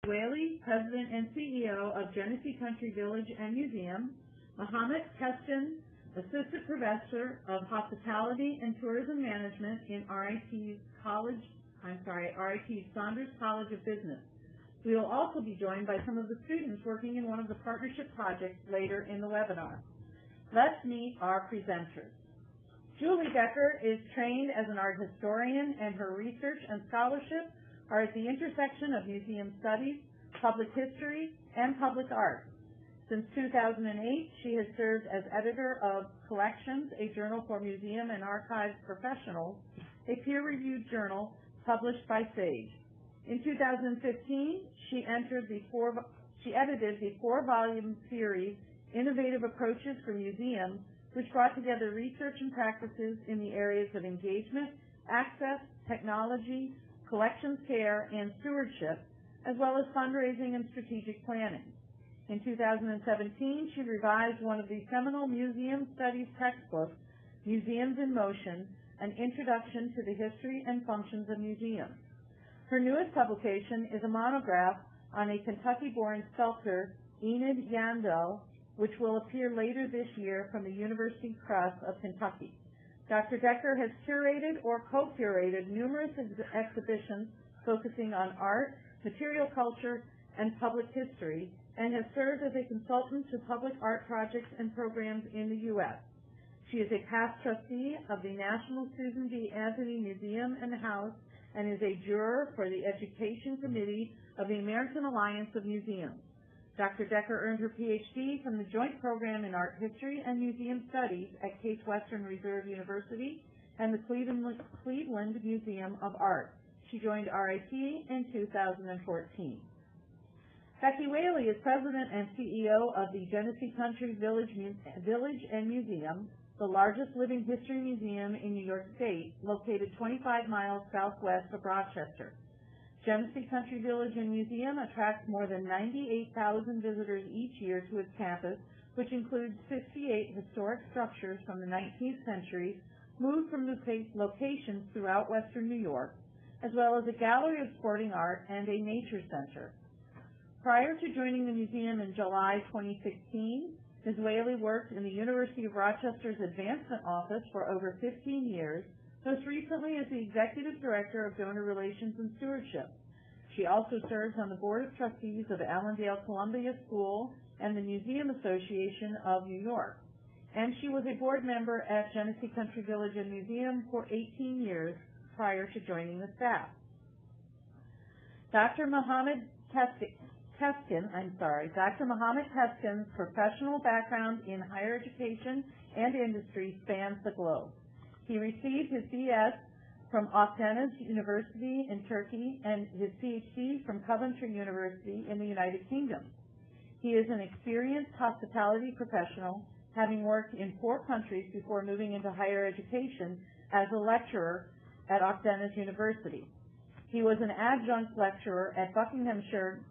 Whaley, President and CEO of Genesee Country Village and Museum, Mohammed Keskin, Assistant Professor of Hospitality and Tourism Management in RIT's Saunders College of Business. We will also be joined by some of the students working in one of the partnership projects later in the webinar. Let's meet our presenters. Julie Decker is trained as an art historian, and her research and scholarship are at the intersection of museum studies, public history, and public art. Since 2008, she has served as editor of Collections, a journal for museum and archives professionals, a peer-reviewed journal published by Sage. In 2015, she edited the four-volume series, Innovative Approaches for Museums, which brought together research and practices in the areas of engagement, access, technology, collections care, and stewardship, as well as fundraising and strategic planning. In 2017, she revised one of the seminal museum studies textbooks, Museums in Motion, An Introduction to the History and Functions of Museums. Her newest publication is a monograph on a Kentucky-born sculptor, Enid Yandell, which will appear later this year from the University Press of Kentucky. Dr. Decker has curated or co-curated numerous exhibitions focusing on art, material culture, and public history, and has served as a consultant to public art projects and programs in the U.S. She is a past trustee of the National Susan B. Anthony Museum and House and is a juror for the Education Committee of the American Alliance of Museums. Dr. Decker earned her Ph.D. from the Joint Program in Art History and Museum Studies at Case Western Reserve University and the Cleveland Museum of Art. She joined RIT in 2014. Becky Whaley is President and CEO of the Genesee Country Village and Museum, the largest living history museum in New York State, located 25 miles southwest of Rochester. Genesee Country Village and Museum attracts more than 98,000 visitors each year to its campus, which includes 58 historic structures from the 19th century, moved from locations throughout western New York, as well as a gallery of sporting art and a nature center. Prior to joining the museum in July 2016, Ms. Whaley worked in the University of Rochester's Advancement Office for over 15 years, most recently as the Executive Director of Donor Relations and Stewardship. She also serves on the Board of Trustees of Allendale Columbia School and the Museum Association of New York. And she was a board member at Genesee Country Village and Museum for 18 years prior to joining the staff. Dr. Mohammed Keskin's professional background in higher education and industry spans the globe. He received his BS from Akdeniz University in Turkey and his PhD from Coventry University in the United Kingdom. He is an experienced hospitality professional, having worked in 4 countries before moving into higher education as a lecturer at Akdeniz University. He was an adjunct lecturer at Buckinghamshire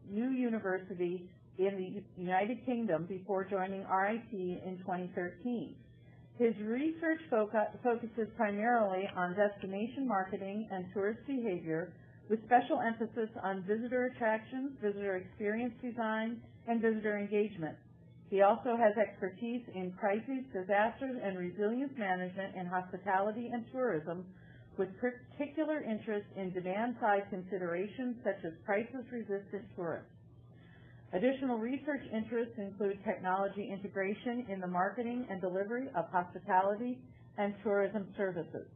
New University in the United Kingdom before joining RIT in 2013. His research focuses primarily on destination marketing and tourist behavior, with special emphasis on visitor attractions, visitor experience design, and visitor engagement. He also has expertise in crises, disasters, and resilience management in hospitality and tourism, with particular interest in demand-side considerations such as crisis-resistant tourists. Additional research interests include technology integration in the marketing and delivery of hospitality and tourism services.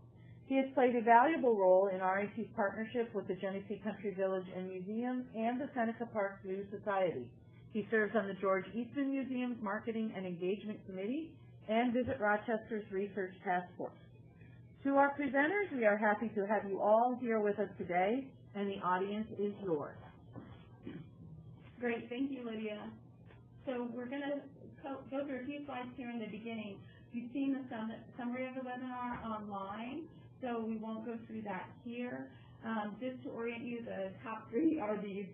He has played a valuable role in RIT's partnership with the Genesee Country Village and Museum and the Seneca Park Zoo Society. He serves on the George Eastman Museum's Marketing and Engagement Committee and Visit Rochester's Research Task Force. To our presenters, we are happy to have you all here with us today, and the audience is yours. Great, thank you, Lydia. So we're going to go through a few slides here in the beginning. You've seen the summary of the webinar online, so we won't go through that here. Just to orient you, the top 3 are the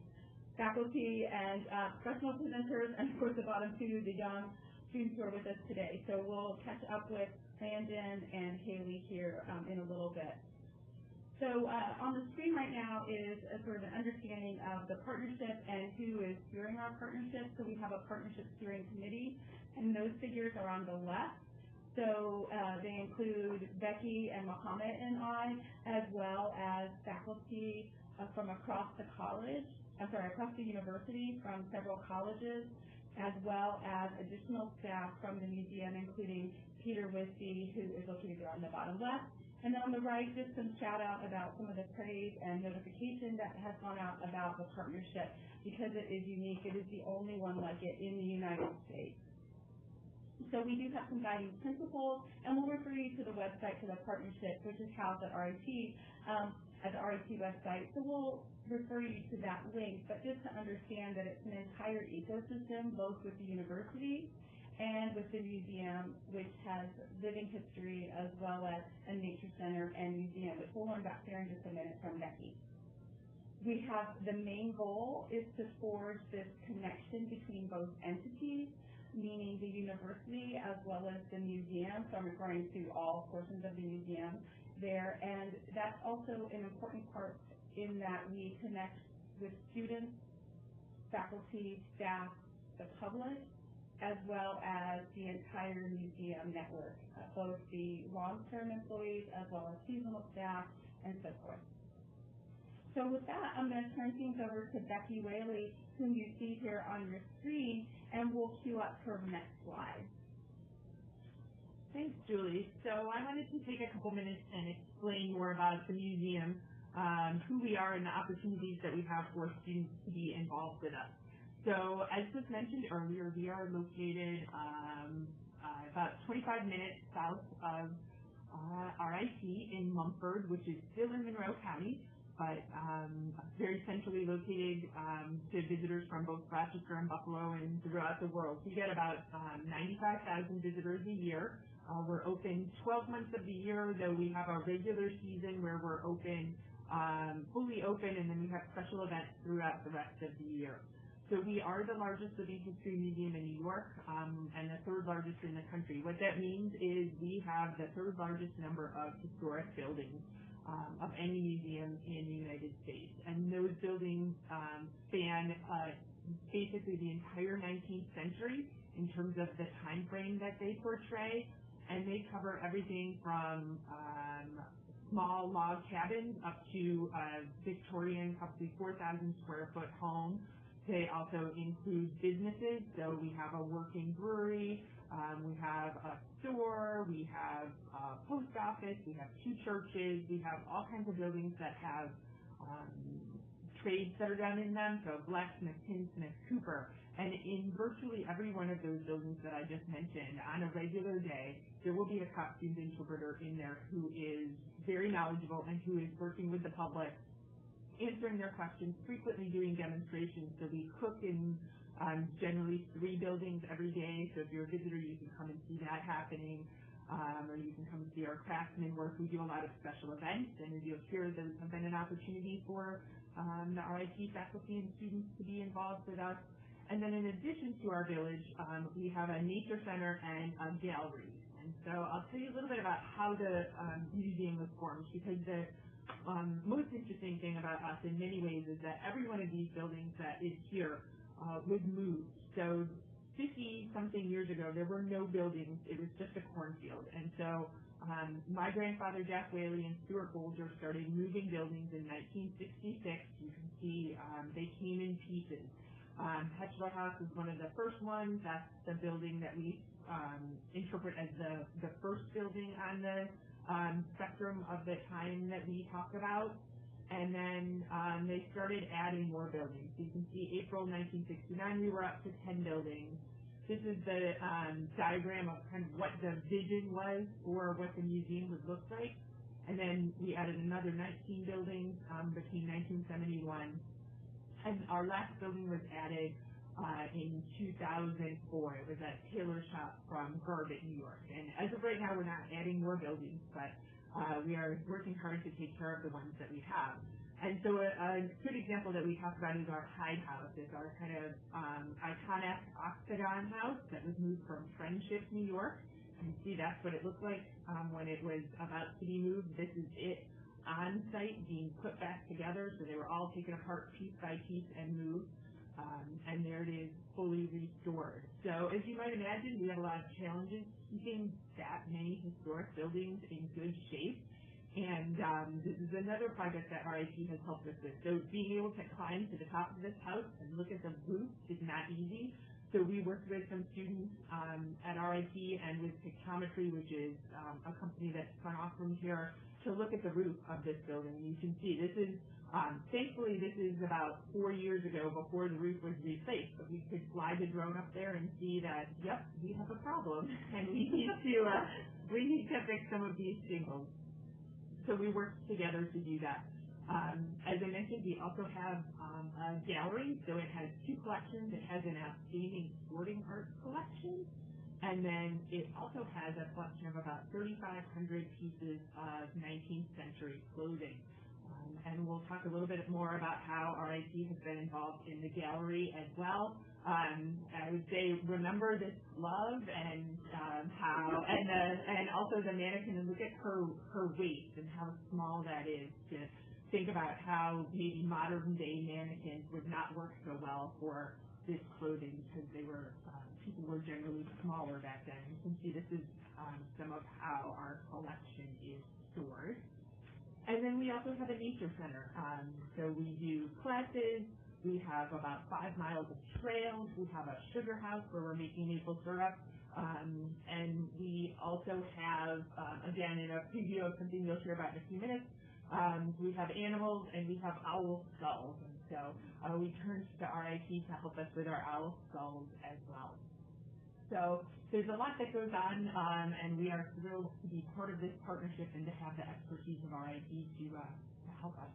faculty and professional presenters, and of course the bottom 2, the young students who are with us today. So we'll catch up with Landon and Haley here in a little bit. So on the screen right now is a sort of an understanding of the partnership and who is steering our partnership. So we have a partnership steering committee, and those figures are on the left. So they include Becky and Mohammed and I, as well as faculty from across the university from several colleges, as well as additional staff from the museum, including Peter Wisby, who is located there on the bottom left. And then on the right, just some shout out about some of the praise and notification that has gone out about the partnership, because it is unique. It is the only one like it in the United States. So we do have some guiding principles, and we'll refer you to the website for the partnership, which is housed at RIT, at the RIT website. So we'll refer you to that link, but just to understand that it's an entire ecosystem, both with the university and with the museum, which has living history, as well as a nature center and museum, which we'll learn about here in just a minute from Becky. We have the main goal is to forge this connection between both entities, meaning the university as well as the museum. So I'm referring to all portions of the museum there. And that's also an important part in that we connect with students, faculty, staff, the public, as well as the entire museum network, both the long-term employees as well as seasonal staff and so forth. So with that, I'm going to turn things over to Becky Whaley, whom you see here on your screen, and we'll queue up her next slide. Thanks, Julie. So I wanted to take a couple minutes and explain more about the museum, who we are, and the opportunities that we have for students to be involved with us. So as was mentioned earlier, we are located about 25 minutes south of RIT in Mumford, which is still in Monroe County, but very centrally located to visitors from both Rochester and Buffalo and throughout the world. We get about 95,000 visitors a year. We're open 12 months of the year, though we have our regular season where we're open, fully open, and then we have special events throughout the rest of the year. So we are the largest living history museum in New York, and the third largest in the country. What that means is we have the third largest number of historic buildings of any museum in the United States. And those buildings span basically the entire 19th century in terms of the time frame that they portray, and they cover everything from small log cabins up to Victorian, probably 4,000 square foot home. They also include businesses, so we have a working brewery, we have a store, we have a post office, we have 2 churches, we have all kinds of buildings that have trades that are done in them, so blacksmith, tinsmith, cooper. And in virtually every one of those buildings that I just mentioned, on a regular day, there will be a costumed interpreter in there who is very knowledgeable and who is working with the public, answering their questions, frequently doing demonstrations. So we cook in generally 3 buildings every day. So if you're a visitor, you can come and see that happening, or you can come and see our craftsmen work. We do a lot of special events, and as you'll hear, there's been an opportunity for the RIT faculty and students to be involved with us. And then in addition to our village, we have a nature center and a gallery. And so I'll tell you a little bit about how the museum was formed, because the most interesting thing about us in many ways is that every one of these buildings that is here was moved. So 50-something years ago, there were no buildings. It was just a cornfield. And so my grandfather, Jack Whaley, and Stuart Bolger started moving buildings in 1966. You can see they came in pieces. Hetchler House was one of the first ones. That's the building that we interpret as the first building on the spectrum of the time that we talk about. And then they started adding more buildings. You can see April 1969, we were up to 10 buildings. This is the diagram of kind of what the vision was for what the museum would look like. And then we added another 19 buildings between 1971. And our last building was added in 2004. It was at Taylor Shop from Garbett, New York. And as of right now, we're not adding more buildings, but we are working hard to take care of the ones that we have. And so a good example that we talk about is our Hyde House. It's our kind of iconic octagon house that was moved from Friendship, New York. You can see that's what it looked like when it was about to be moved. This is it on site being put back together, so they were all taken apart piece by piece and moved. And there it is, fully restored. So as you might imagine, we had a lot of challenges keeping that many historic buildings in good shape. And this is another project that RIT has helped us with. So being able to climb to the top of this house and look at the roof is not easy. So we worked with some students at RIT and with Pictometry, which is a company that's spun off from here, to look at the roof of this building. You can see this is thankfully, this is about 4 years ago before the roof was replaced, but we could fly the drone up there and see that, yep, we have a problem, and we need to fix some of these shingles. So we worked together to do that. As I mentioned, we also have a gallery, so it has two collections. It has an outstanding sporting arts collection, and then it also has a collection of about 3,500 pieces of 19th century clothing. And we'll talk a little bit more about how RIT has been involved in the gallery as well. I would say remember this glove and and also the mannequin, and look at her waist and how small that is, to think about how maybe modern day mannequins would not work so well for this clothing because they were people were generally smaller back then. You can see this is some of how our collection is stored. And then we also have a nature center. So we do classes. We have about 5 miles of trails. We have a sugar house where we're making maple syrup. And we also have, again, in a preview of something you'll hear about in a few minutes, we have animals and we have owl skulls. And so we turned to RIT to help us with our owl skulls as well. So there's a lot that goes on, and we are thrilled to be part of this partnership and to have the expertise of RIT to help us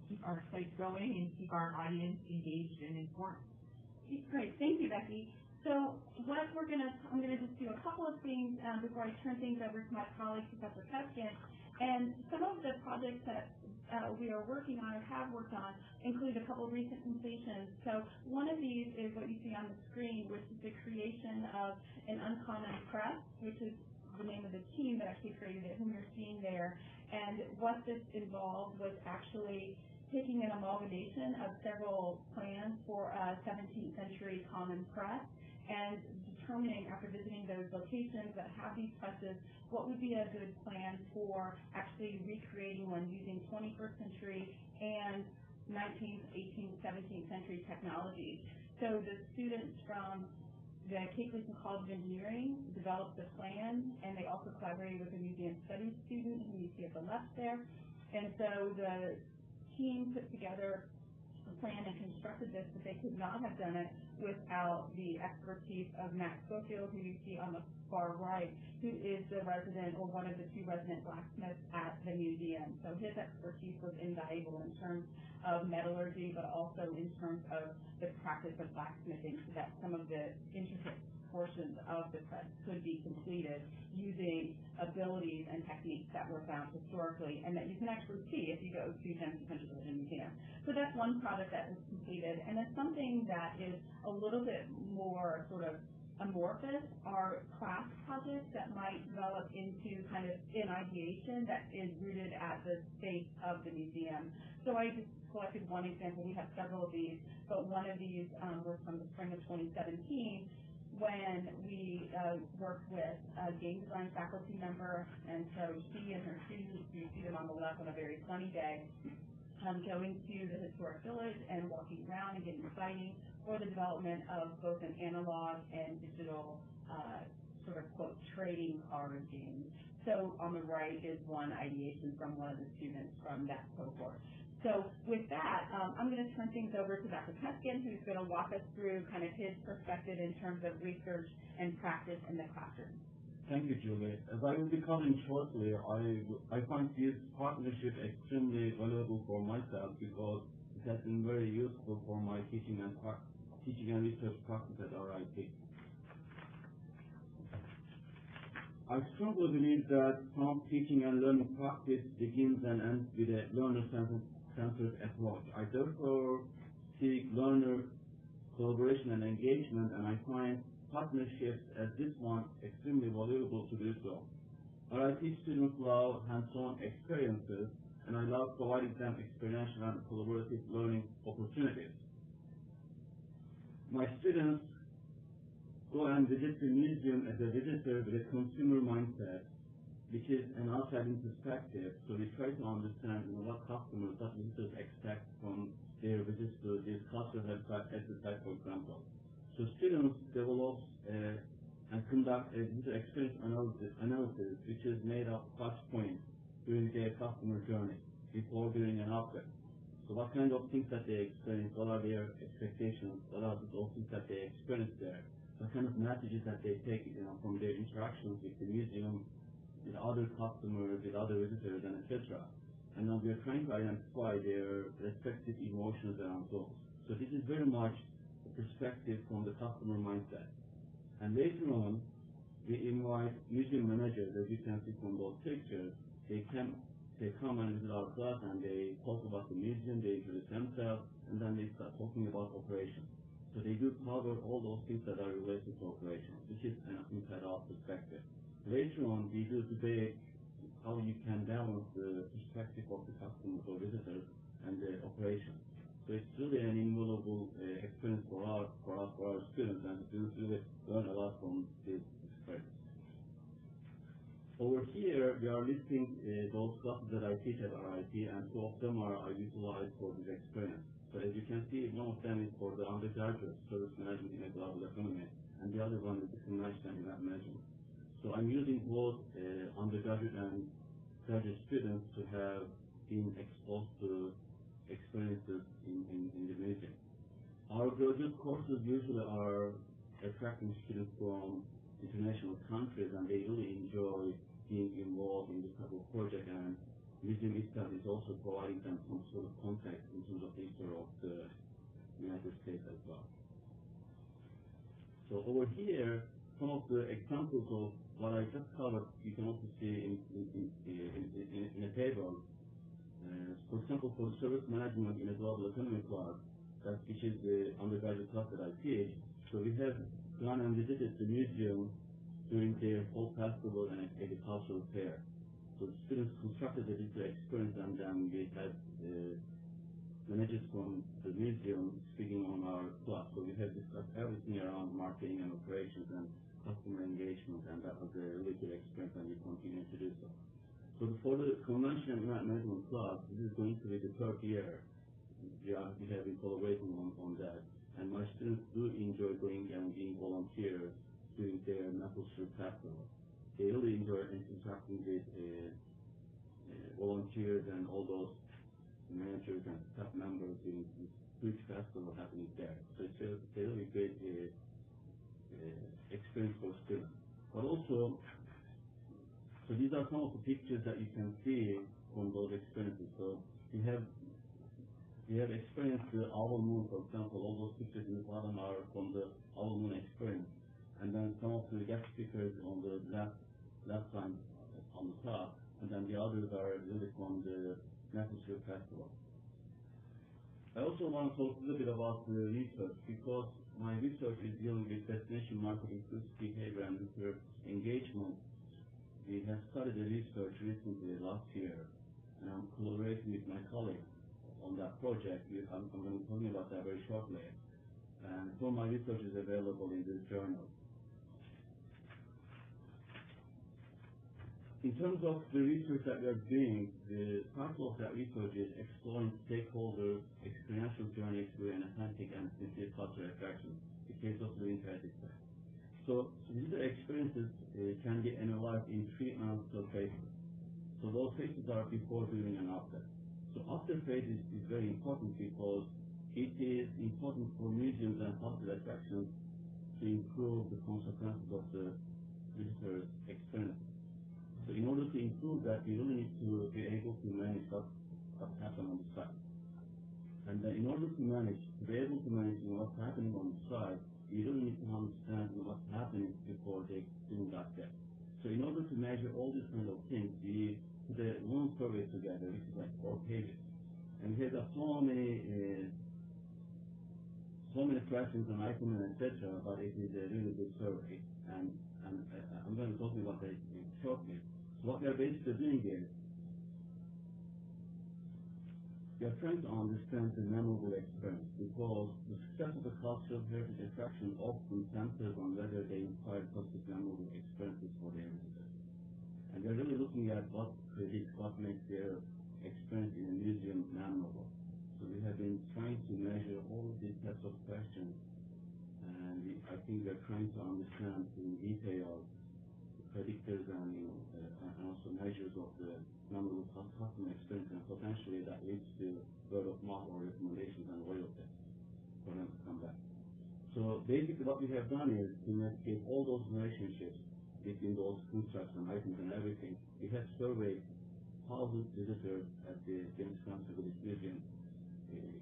keep our site going and keep our audience engaged and informed. Great, thank you, Becky. So what I'm gonna just do a couple of things before I turn things over to my colleague, Professor Keskin. And some of the projects that we are working on or have worked on include a couple of recent completions. So one of these is what you see on the screen, which is the creation of an uncommon crest, which is the name of the team that actually created it, whom you're seeing there. And what this involved was actually taking an amalgamation of several plans for a 17th century common crest and determining, after visiting those locations that have these presses, what would be a good plan for actually recreating one using 21st century and 19th, 18th, 17th century technologies. So the students from the Kate Gleason College of Engineering developed the plan, and they also collaborated with a museum studies student who you see at the left there. And so the team put together a plan and constructed this, but they could not have done it without the expertise of Matt Schofield, who you see on the far right, who is the resident or one of the 2 resident blacksmiths at the museum. So his expertise was invaluable in terms of metallurgy, but also in terms of the practice of blacksmithing, so that some of the intricate portions of the press could be completed using abilities and techniques that were found historically and that you can actually see if you go to Genesee Country Village Museum. So that's one project that was completed. And then something that is a little bit more sort of amorphous are class projects that might develop into kind of an ideation that is rooted at the space of the museum. So I just selected one example. We have several of these, but one of these was from the spring of 2017 when we worked with a game design faculty member, and so she and her students, you see them on the left on a very sunny day, going to the historic village and walking around and getting exciting for the development of both an analog and digital sort of, quote, trading card game. So on the right is one ideation from one of the students from that cohort. So with that, I'm going to turn things over to Dr. Keskin, who's going to walk us through kind of his perspective in terms of research and practice in the classroom. Thank you, Julie. As I will be coming shortly, I find this partnership extremely valuable for myself because it has been very useful for my teaching and research practice at RIT. I strongly believe that some teaching and learning practice begins and ends with a learner-centered approach. I therefore seek learner collaboration and engagement, and I find partnerships as this one extremely valuable to do so. RIT students love hands-on experiences, and I love providing them experiential and collaborative learning opportunities. My students go and visit the museum as a visitor with a consumer mindset, which is an outside-in perspective. So we try to understand what customers, what visitors expect from their visits to this cultural exercise, for example. So students develop and conduct a user experience analysis, which is made of touch points during their customer journey, before, during, and after. So what kind of things that they experience, what are their expectations, what are those things that they experience there, what kind of messages that they take from their interactions with the museum, with other customers, with other visitors, and etc. And now we are trying to identify their respective emotions around those. So this is very much a perspective from the customer mindset. And later on, we invite museum managers, as you can see from those pictures. They come and visit our class, and they talk about the museum, they introduce themselves, and then they start talking about operations. So they do cover all those things that are related to operations, which is an inside-out perspective. Later on, we do debate how you can balance the perspective of the customers or visitors and the operations. So it's really an invaluable experience for our students, and students really learn a lot from this experience. Over here, we are listing those classes that I teach at RIT, and two of them are utilized for this experience. So as you can see, one of them is for the undergraduate, service management in a global economy, and the other one is the conventional event management. So I'm using both undergraduate and graduate students to have been exposed to experiences in the museum. Our graduate courses usually are attracting students from international countries, and they really enjoy being involved in this type of project, and museum itself is also providing them some sort of context in terms of the history of the United States as well. So over here, some of the examples of what I just covered, you can also see in a table. For example, for service management in a global economy class, which is the undergraduate class that I teach, so we have gone and visited the museum during their fall festival and agricultural fair. So the students constructed a digital experience, and then we had managers from the museum speaking on our class. So we have discussed everything around marketing and operations and customer engagement, and that was a really good experience, and we continue to do so. So for the convention and event management class, this is going to be the third year we have been collaborating on that. And my students do enjoy going and being volunteers during their Maple Syrup Festival. They really enjoy interacting with volunteers and all those managers and staff members in this huge festival happening there. So it's a really great experience for students. But also, so these are some of the pictures that you can see from those experiences. So we have experienced the Owl Moon, for example. All those pictures in the bottom are from the Owl Moon experience. And then some of the guest speakers on the left side on the top, and then the others are really from the Maple Syrup Festival. I also want to talk a little bit about the research, because my research is dealing with destination marketing, behavior, and visitor engagement. We have started a research recently last year, and I'm collaborating with my colleagues on that project. I'm going to be talking about that very shortly. And so my research is available in this journal. In terms of the research that we are doing, the title of that research is Exploring Stakeholders' Experiential Journeys through an Authentic and Sincere Cultural Attraction, the case of the Interactive Site. So user experiences can be analyzed in 3 analytical phases. So those phases are before, during, and after. So after phase is very important, because it is important for museums and cultural attractions to improve the consequences of the visitor's experience. So in order to improve that, you really need to be able to manage what happens on the site. And in order to be able to manage what's happening on the site, you really need to understand what's happening before they even got there. So in order to measure all these kind of things, we put a long survey together, which is like 4 pages. And we have got so many questions and items, etc., but it is a really good survey. And I'm going to talk about that shortly. So what we are basically doing is, we are trying to understand the memorable experience, because the success of the cultural heritage attraction often centers on whether they inspire positive memorable experiences for their visitors. And we are really looking at what predicts, what makes their experience in a museum memorable. So we have been trying to measure all of these types of questions, and I think we are trying to understand in detail the predictors and also measures of the memorable customer experience, and potentially that leads to word of mouth or recommendations and loyalty for them to come back. So basically what we have done is to investigate all those relationships between those food trucks and items and everything. We have surveyed 1,000 visitors at the James Council Museum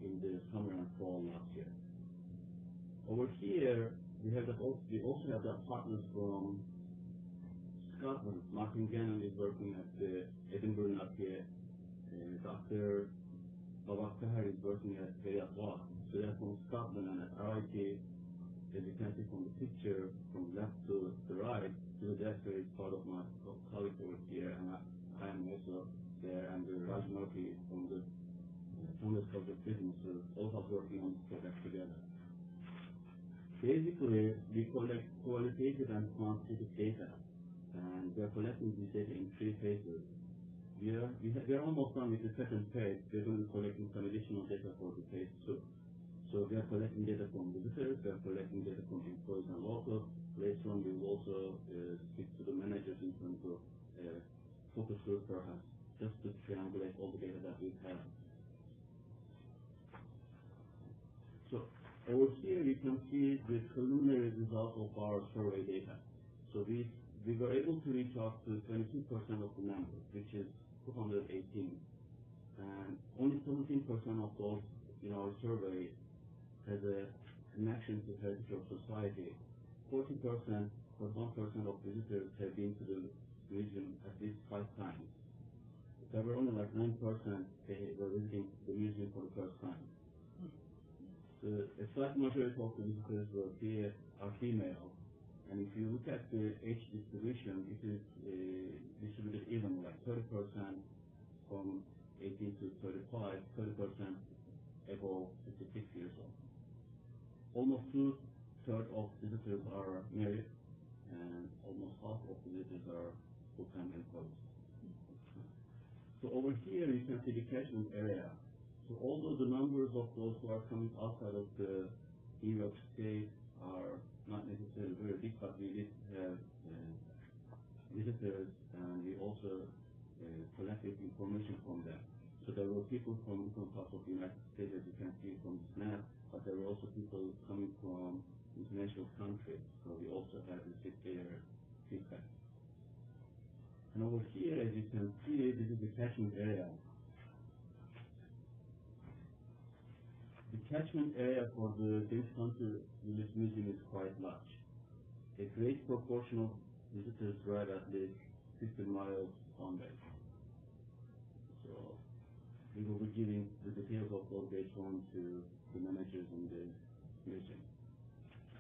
in the summer and fall last year. Over here, we also have the partners from Scotland. Martin Gannon is working at the Edinburgh Napier. Dr. Babak Tahar is working at Hayat Walk. So they're from Scotland, and at RIT, as you can see from the picture, from left to the right, the director is part of my colleague over here, and I am also there, and Raj Murphy from the College of Business, all of us working on this project together. Basically, we collect qualitative and quantitative data, and we are collecting this data in 3 phases. We are almost done with the second phase. We are going to be collecting some additional data for the phase 2. So we are collecting data from visitors, we are collecting data from employees and locals. Later on, we will also speak to the managers in terms of focus group perhaps, just to triangulate all the data that we have. So over here you can see the preliminary result of our survey data. So we were able to reach out to 22% of the members, which is 218, and only 17% of those in our survey has a connection to heritage or society. 40%, but 1% of visitors have been to the museum at least 5 times. There were only like 9% they were visiting the museum for the first time. A slight majority of the visitors are female, and if you look at the age distribution, it is distributed evenly, like 30% from 18 to 35, 30% above 56 years old. Almost 2/3 of visitors are married, and almost half of visitors are full-time employees. So over here you can see the catchment area. So although the numbers of those who are coming outside of the New York State are not necessarily very big, but we did have visitors, and we also collected information from them. So there were people from different parts of the United States, as you can see from this map, but there were also people coming from international countries, so we also had received their feedback. And over here, as you can see, this is the catchment area. The catchment area for the James Council Museum is quite large. A great proportion of visitors drive at least 50 miles on way. So we will be giving the details of those later on to the managers in the museum.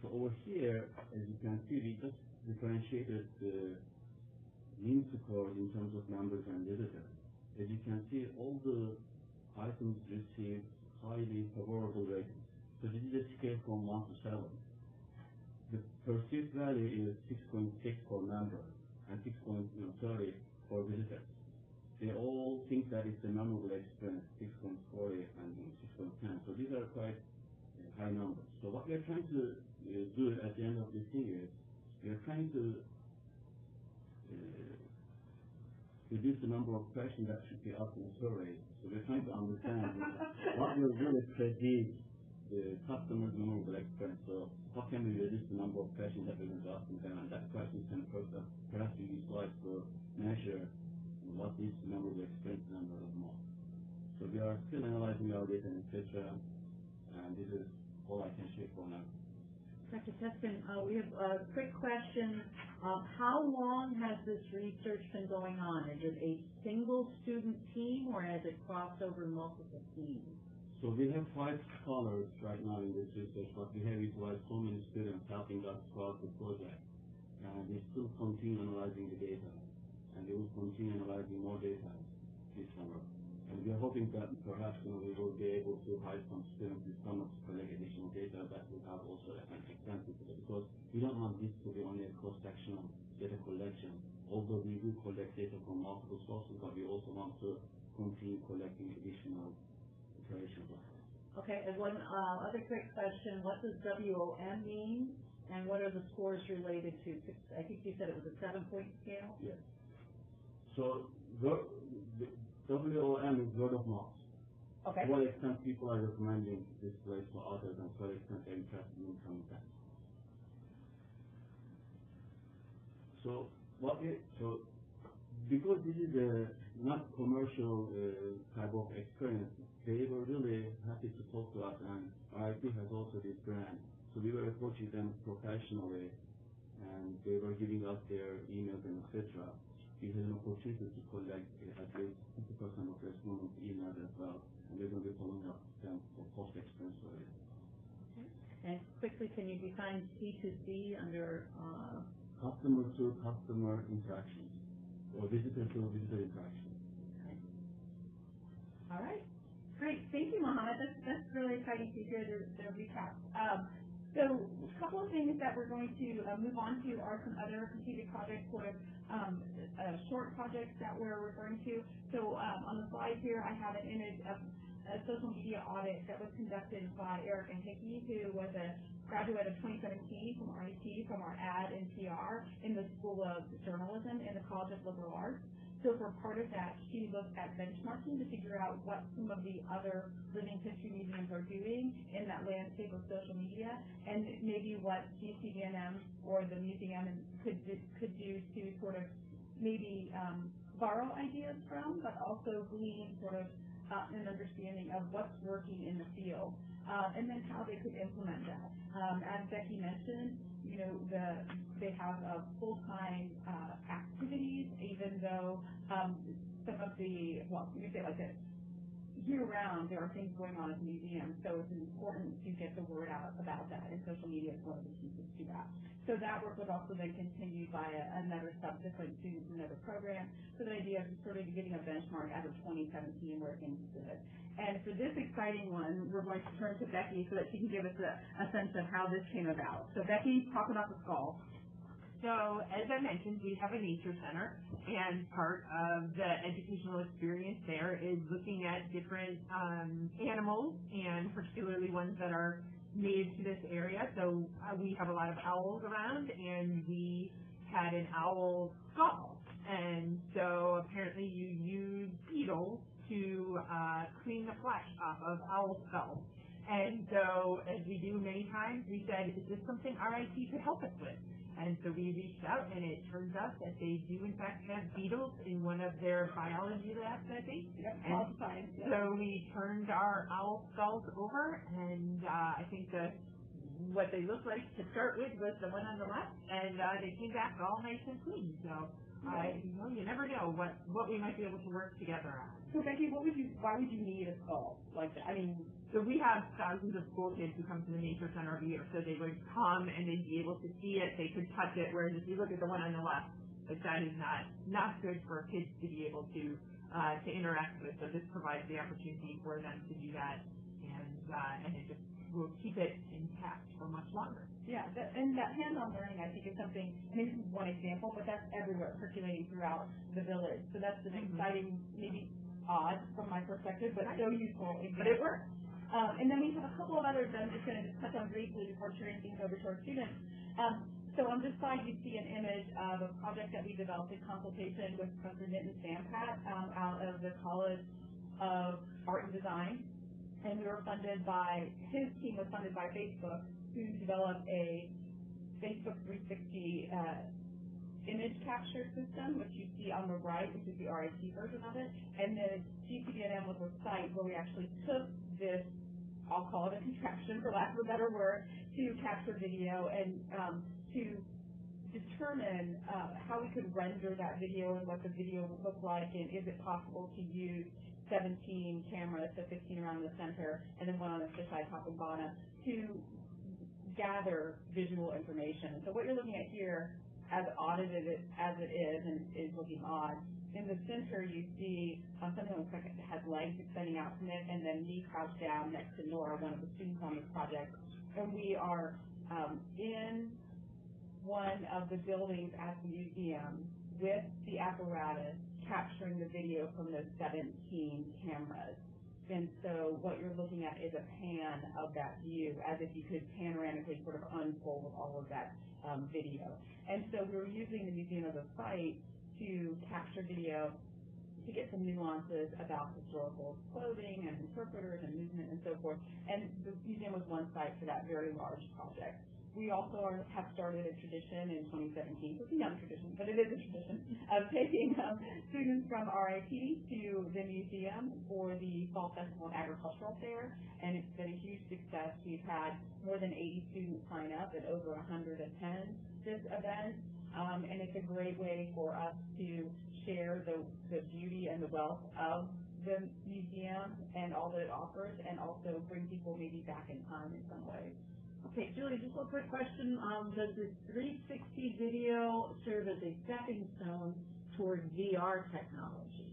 So over here, as you can see, we just differentiated the mean scores in terms of numbers and visitors. As you can see, all the items received highly favorable ratings. So this is a scale from 1 to 7. The perceived value is 6.6 for member and 6.30 for visitors. They all think that it's a memorable experience, 6.40 and 6.10. So these are quite high numbers. So what we are trying to do at the end of this thing is, we are trying to reduce the number of questions that should be asked in a survey. So we're trying to understand what will really predict the customer's memorable experience. So how can we reduce the number of questions that we're going to ask them, and that question can perhaps be utilized to measure what is memorable experience number of more. So we are still analyzing our data, etc., and this is all I can share for now. Dr. Teskin, we have a quick question. How long has this research been going on? Is it a single student team, or has it crossed over multiple teams? So we have 5 scholars right now in this research, but we have utilized so many students helping us throughout the project, and we still continue analyzing the data. and they will continue analyzing more data this summer. And we are hoping that perhaps we will be able to hire some students this summer to collect additional data that will have also an extensive data, because we don't want this to be only a cross-sectional data collection. Although we do collect data from multiple sources, but we also want to continue collecting additional information. Okay, and one other quick question, what does WOM mean, and what are the scores related to? I think you said it was a 7-point scale? Yes. So the WOM is word of mouth. Okay. To what extent people are recommending this place for others, and to what extent they're interested in coming back. So because this is a not commercial type of experience, they were really happy to talk to us, and RIT has also this brand. So we were approaching them professionally, and they were giving us their emails and etc. We had an opportunity to collect at least 50% of respondents' emails as well, and we're going to be following up them for post-experience survey. Okay. And quickly, can you define C2C under customer-to-customer interactions, or visitor-to-visitor interactions? Okay. All right. Great. Thank you, Mohammed. That's really exciting to hear the recap. So a couple of things that we're going to move on to are some other completed projects, sort of short projects that we're referring to. So on the slide here, I have an image of a social media audit that was conducted by Eric and Hickey, who was a graduate of 2017 from RIT, from our ad and PR in the School of Journalism in the College of Liberal Arts. So for part of that, she looked at benchmarking to figure out what some of the other living history museums are doing in that landscape of social media, and maybe what GCDNM or the museum could do to sort of maybe borrow ideas from, but also glean sort of an understanding of what's working in the field, and then how they could implement that. As Becky mentioned, they have full-time activities, even though some of the, you could say like this, year-round there are things going on at the museum, so it's important to get the word out about that, and social media is one of the pieces to that. So that work was also then continued by another subsequent student in another program. So the idea is sort of getting a benchmark out of 2017 where things stood. And for this exciting one, we're going to turn to Becky so that she can give us a sense of how this came about. So Becky, talk about the skull. So as I mentioned, we have a nature center, and part of the educational experience there is looking at different animals, and particularly ones that are native to this area. So we have a lot of owls around, and we had an owl skull. And so apparently you use beetles to clean the flesh off of owl skulls. And so, as we do many times, we said, is this something RIT could help us with? And so we reached out, and it turns out that they do, in fact, have beetles in one of their biology labs, I think. Yep, and science. Yep. So we turned our owl skulls over, and I think what they looked like to start with was the one on the left, and they came back all nice and clean. So you never know what we might be able to work together on. So Becky, why would you need a skull like that? I mean, so we have thousands of school kids who come to the Nature Center every year. So they would come and they'd be able to see it, they could touch it, whereas if you look at the one on the left, like that is not good for kids to be able to interact with. So this provides the opportunity for them to do that, and it just will keep it intact for much longer. Yeah, and that hands-on learning, I think, is something, I mean, this is one example, but that's everywhere, circulating throughout the village. So that's an exciting, maybe odd from my perspective, but so useful example. But it works. And then we have a couple of others that I'm just going to touch on briefly before turning things over to our students. So on this slide, you see an image of a project that we developed in consultation with Professor Nitin Sampat out of the College of Art and Design. And we were his team was funded by Facebook to develop a Facebook 360 image capture system, which you see on the right, which is the RIT version of it. And then GCDNM was a site where we actually took this, I'll call it a contraption for lack of a better word, to capture video and to determine how we could render that video and what the video would look like, and is it possible to use 17 cameras, so 15 around the center, and then one on the fisheye top and bottom, to gather visual information. So what you're looking at here as audited as it is and is looking odd, in the center you see something that looks like it has legs extending out from it, and then me crouched down next to Nora, one of the students on this project, and we are in one of the buildings at the museum with the apparatus capturing the video from those 17 cameras. And so what you're looking at is a pan of that view, as if you could panoramically sort of unfold all of that video. And so we're using the museum as a site to capture video, to get some nuances about historical clothing and interpreters and movement and so forth. And the museum was one site for that very large project. We also have started a tradition in 2017, it's a young tradition, but it is a tradition, of taking students from RIT to the museum for the Fall Festival and Agricultural Fair, and it's been a huge success. We've had more than 80 students sign up and over 100 attend this event, and it's a great way for us to share the beauty and the wealth of the museum and all that it offers, and also bring people maybe back in time in some ways. Okay, Julie, just a quick question. Does this 360 video serve as a stepping stone toward VR technology?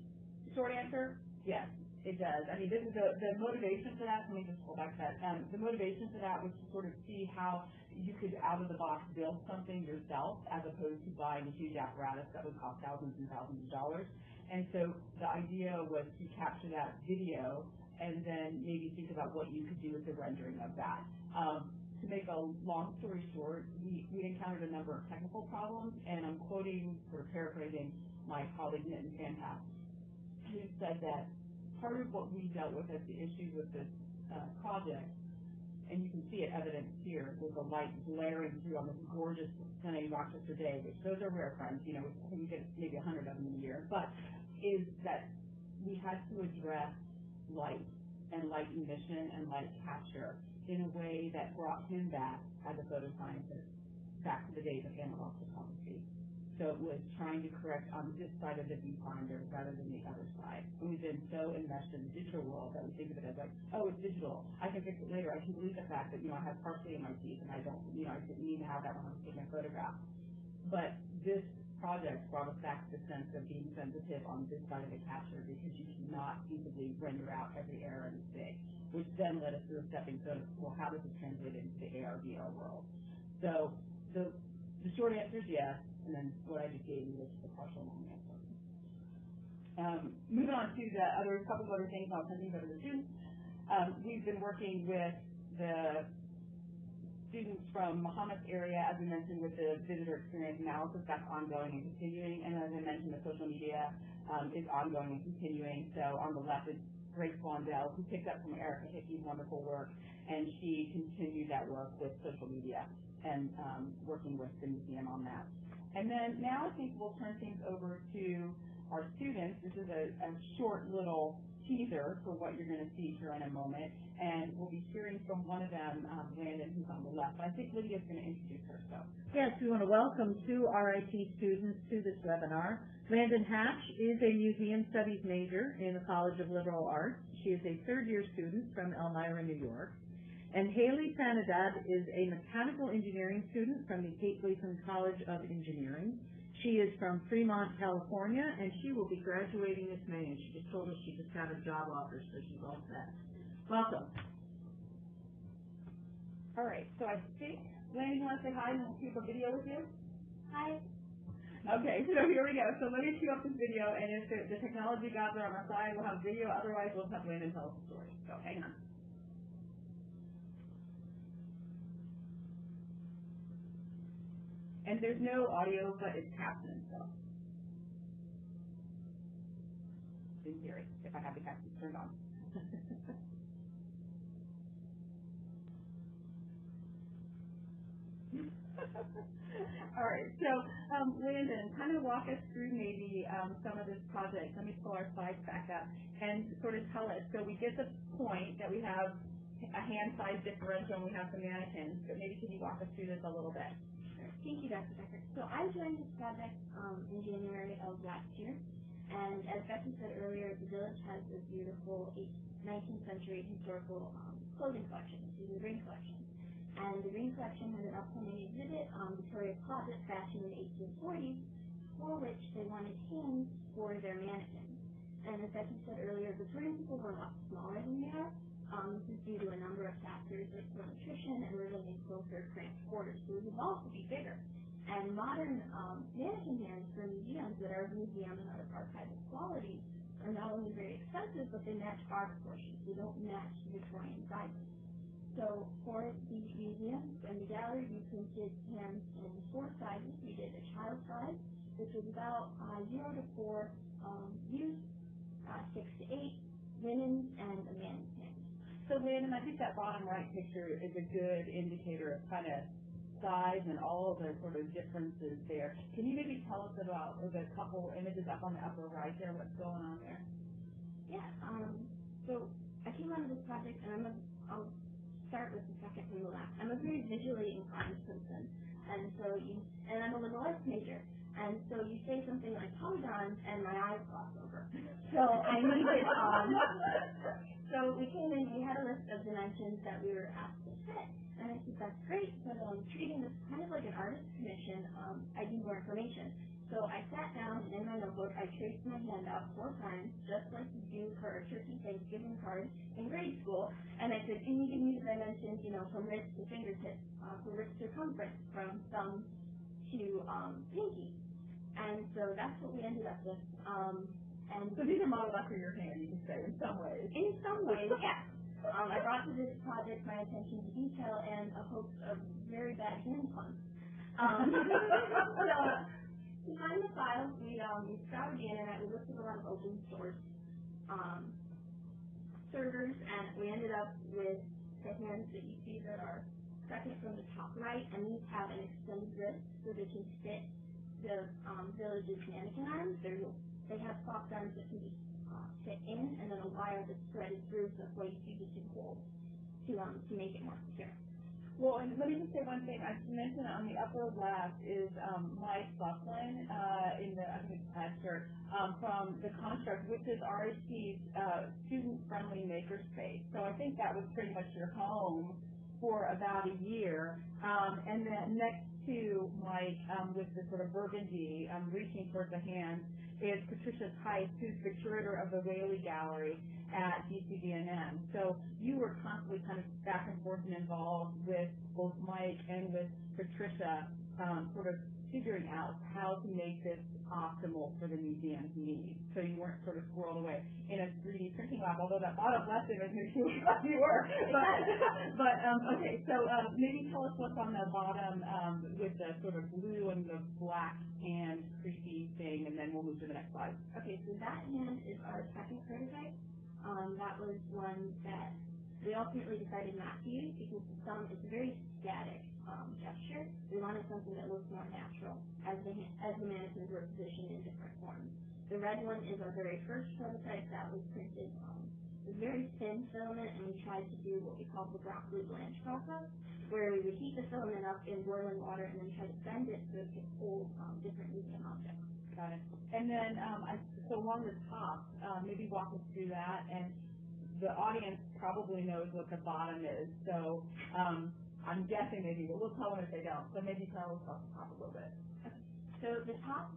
Short answer, yes, it does. I mean, this is the motivation for that. Let me just pull back that. The motivation for that was to sort of see how you could, out of the box, build something yourself, as opposed to buying a huge apparatus that would cost thousands and thousands of dollars. And so the idea was to capture that video and then maybe think about what you could do with the rendering of that. To make a long story short, we encountered a number of technical problems, and I'm quoting or paraphrasing my colleague Nitin Fantas, who said that part of what we dealt with as the issues with this project, and you can see it evidenced here with the light glaring through on this gorgeous stunning Rochester day, which those are rare friends, you know, I think we get maybe 100 of them in a year, but is that we had to address light and light emission and light capture in a way that brought him back as a photoscientist, back to the days of analog photography. So it was trying to correct on this side of the viewfinder rather than the other side. And we've been so enmeshed in the digital world that we think of it as like, oh, it's digital. I can fix it later. I can believe the fact that, you know, I have parsley in my teeth and I don't, you know, I didn't need to have that when I was taking a photograph. But this project brought us back to the sense of being sensitive on this side of the capture, because you cannot easily render out every error and mistake, which then led us to a stepping stone of, well, how does this translate into the AR, VR world? So the short answer is yes, and then what I just gave you was the partial long answer. Moving on to the couple of other things, I'll send these over to the students. We've been working with the students from Muhammad's area, as we mentioned, with the visitor experience analysis. That's ongoing and continuing, and as I mentioned, the social media is ongoing and continuing. So on the left is Grace Blondell, who picked up from Erica Hickey's wonderful work, and she continued that work with social media and working with the museum on that. And then now I think we'll turn things over to our students. This is a short little teaser for what you're going to see here in a moment, and we'll be hearing from one of them, Landon, who's on the left. But I think Lydia's going to introduce herself. Yes, we want to welcome two RIT students to this webinar. Landon Hatch is a museum studies major in the College of Liberal Arts. She is a third-year student from Elmira, New York. And Haley Sanadad is a mechanical engineering student from the Kate Gleason College of Engineering. She is from Fremont, California, and she will be graduating this May, and she just told us she just got a job offer, so she's all set. Welcome. All right, so I think, Landon, you want to say hi and we'll keep a video with you? Hi. Okay, so here we go. So let me cue up this video, and if the technology gods are on our side, we'll have video. Otherwise, we'll have Landon tell us the story. So hang on. And there's no audio, but it's captioned, so. Didn't hear it if I have the captions turned on. All right, so Landon, kind of walk us through maybe some of this project. Let me pull our slides back up and sort of tell us. So we get the point that we have a hand size differential and we have some mannequins, but maybe can you walk us through this a little bit? Thank you, Dr. Becker. So I joined this project in January of last year, and as Becky said earlier, the village has this beautiful 19th century historical clothing collection, the Ring collection. and the green section has an upcoming exhibit on Victoria Closet fashion in the 1840s, for which they wanted hands for their mannequins. And as Becky said earlier, Victorian people were a lot smaller than we are. This is due to a number of factors like nutrition and living in closer, cramped quarters. So we've evolved to be bigger. And modern mannequin hands for museums that are museum and other archival quality are not only very expensive, but they match our proportions. They don't match Victorian sizes. So for the museum and the gallery, we printed hands in 4 sizes. We did a child size, which was about 0 to 4 youth, 6 to 8 women, and a man's hand. So Lynn, I think that bottom right picture is a good indicator of kind of size and all of the sort of differences there. Can you maybe tell us about the couple images up on the upper right there, what's going on there? Yeah, so I came onto this project, and I'll start with the second from the left. I'm a very visually inclined person, and I'm a liberal arts major, and so you say something like polygons, and my eyes gloss over. So I needed, so we came in, we had a list of dimensions that we were asked to fit, and I said, that's great, but treating this kind of like an artist commission, I need more information. So I sat down, and in my notebook, I traced my hand out 4 times, just like you do for a turkey Thanksgiving card in grade school, and I said, can you give me the dimensions, from wrist to fingertip, from wrist to circumference, from thumb to pinky. And so that's what we ended up with. So these are modeled after your hand, you can say, in some ways. In some ways, yes. I brought to this project my attention to detail and a host of very bad hand puns. So, to find the files, we scoured the internet, we looked at a lot of open source servers, and we ended up with the hands that you see that are second from the top right, and these have an extended wrist so they can fit the village's mannequin arms. They have soft arms that can be fit in, and then a wire that's threaded through so that way you can hold to make it more secure. Well, and let me just say one thing. I mentioned on the upper left is Mike Buckland in the, I think it's Pastor, from the Construct, which is RHC's student-friendly makerspace. So I think that was pretty much your home for about a year. And then next to Mike with the sort of burgundy reaching towards the hand is Patricia Tice, who's the curator of the Whaley Gallery at GCDNM. So you were constantly kind of back and forth and involved with both Mike and with Patricia, sort of figuring out how to make this optimal for the museum's needs. So you weren't sort of squirreled away in a 3D printing lab, although that bottom left image makes you look like you were. But okay, so maybe tell us what's on the bottom with the sort of blue and the black hand creepy thing, and then we'll move to the next slide. Okay, so that hand is our second prototype. That was one that we ultimately decided not to use because it's a very static gesture. We wanted something that looked more natural as the mannequins were positioned in different forms. The red one is our very first prototype that was printed with very thin filament, and we tried to do what we call the broccoli blanch process, where we would heat the filament up in boiling water and then try to bend it so it could hold different museum objects. Got it. And then, so along the top, maybe walk us through that, and the audience probably knows what the bottom is, so I'm guessing maybe, but we'll tell them if they don't. So maybe tell us about the top a little bit. Okay. So the top,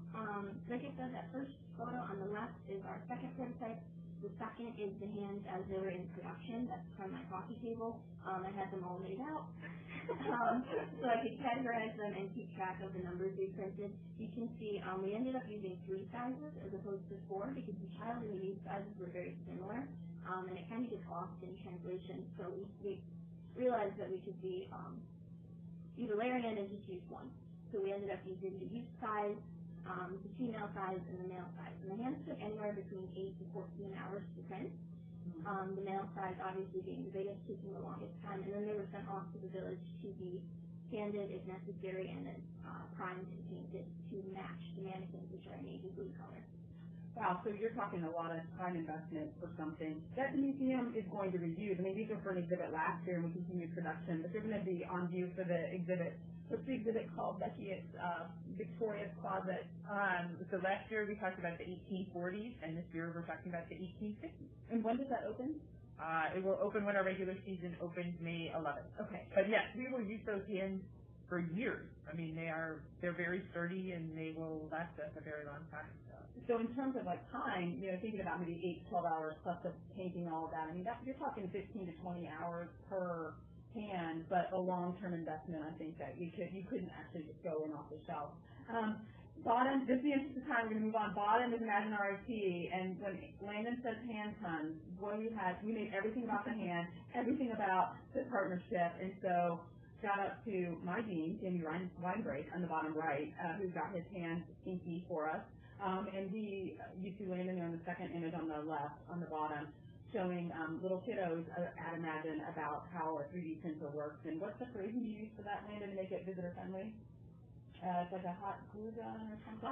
like I said, that first photo on the left is our second prototype. The second is the hands as they were in production. That's from my coffee table. I had them all laid out. So I could categorize them and keep track of the numbers we printed. You can see we ended up using 3 sizes as opposed to 4 because the child and the youth sizes were very similar. And it kind of gets lost in translation. So we realized that we could be either layering in and just use one. So we ended up using the youth size, the female size, and the male size. And the hands took anywhere between 8 to 14 hours to print. The male size obviously being the biggest, taking the longest time. And then they were sent off to the village to be sanded if necessary and then primed and painted to match the mannequins, which are navy blue color. Wow, so you're talking a lot of time investment for something that the museum is going to reuse. I mean, these are for an exhibit last year and we continued production, but they're going to be on view for the exhibit. What's the exhibit called, Becky? It's Victoria's Closet. So last year we talked about the 1840s, and this year we're talking about the 1850s. And when does that open? It will open when our regular season opens May 11th. Okay. But yes, we will use those hands for years. I mean, they're very sturdy and they will last us a very long time. So in terms of like time, thinking about maybe 8 to 12 hours plus the painting, all of that, I mean, you're talking 15 to 20 hours per hand, but a long-term investment, I think that you couldn't actually just go in off the shelf. Bottom, just in the interest of time, we're going to move on. Bottom is Imagine RIT, and when Landon says hand tons, we made everything about the hand, everything about the partnership, and so shout out to my dean, Jamie Weinbrake, on the bottom right, who got his hands inky for us. And you see Landon on the second image on the left, on the bottom, showing little kiddos at Imagine about how a 3D printer works. And what's the phrasing you use for that, Landon, to make it visitor-friendly? It's like a hot glue gun or something?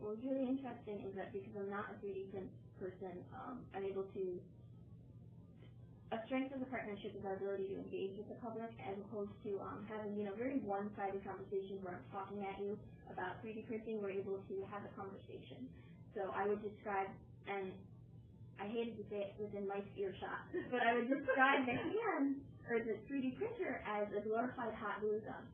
What's really interesting is that because I'm not a 3D print person, I'm able to, a strength of the partnership is our ability to engage with the public as opposed to having, very one-sided conversations where I'm talking at you about 3D printing. We're able to have a conversation. So I would describe, and I hated to say it within Mike's earshot, but I would describe the hand, or the 3D printer, as a glorified hot glue gun.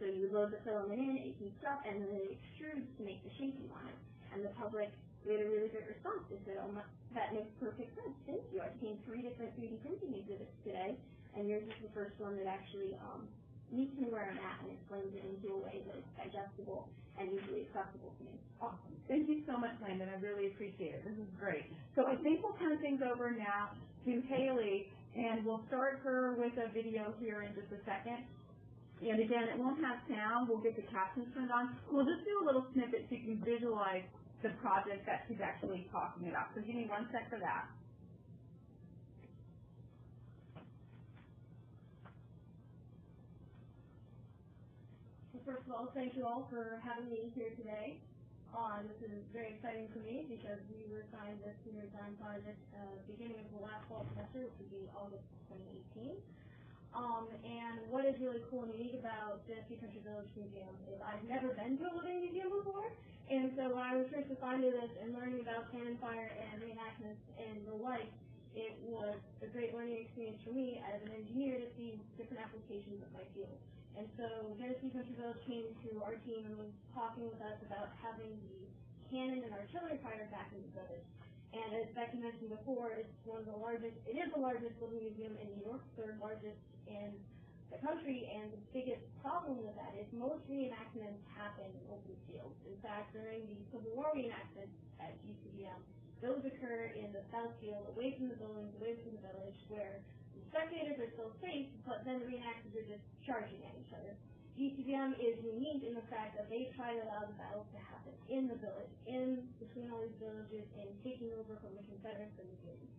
So you load the filament in, it heats up, and then it extrudes to make the shape you want it. And the public, we had a really great response. They said, that makes perfect sense. Thank you. I've seen 3 different 3D printing exhibits today, and yours is the first one that actually meets me where I'm at and explains it into a way that is digestible and easily accessible to me. Awesome. Thank you so much, Landon. I really appreciate it. This is great. So I think we'll turn things over now to Haley, and we'll start her with a video here in just a second. And again, it won't have sound. We'll get the captions turned on. We'll just do a little snippet so you can visualize the project that she's actually talking about. So give me 1 sec for that. Well, first of all, thank you all for having me here today. This is very exciting for me because we were assigned this senior design project beginning of the last fall semester, which would be August 2018. And what is really cool and unique about the Genesee Country Village Museum is I've never been to a living museum before, and so when I was first assigned to this and learning about cannon fire and reenactments and the like, it was a great learning experience for me as an engineer to see different applications of my field. And so Genesee Country Village came to our team and was talking with us about having the cannon and artillery fire back in the village. And as Becky mentioned before, it is the largest living museum in New York, third largest in the country, and the biggest problem with that is most reenactments happen in open fields. In fact, during the Civil War reenactments at GCVM, those occur in the south field, away from the buildings, away from the village, where the spectators are still safe, but then the reenactors are just charging at each other. GCVM is unique in the fact that they try to allow the battles to happen in the village, in between all these villages, and taking over from the Confederates and the Unions.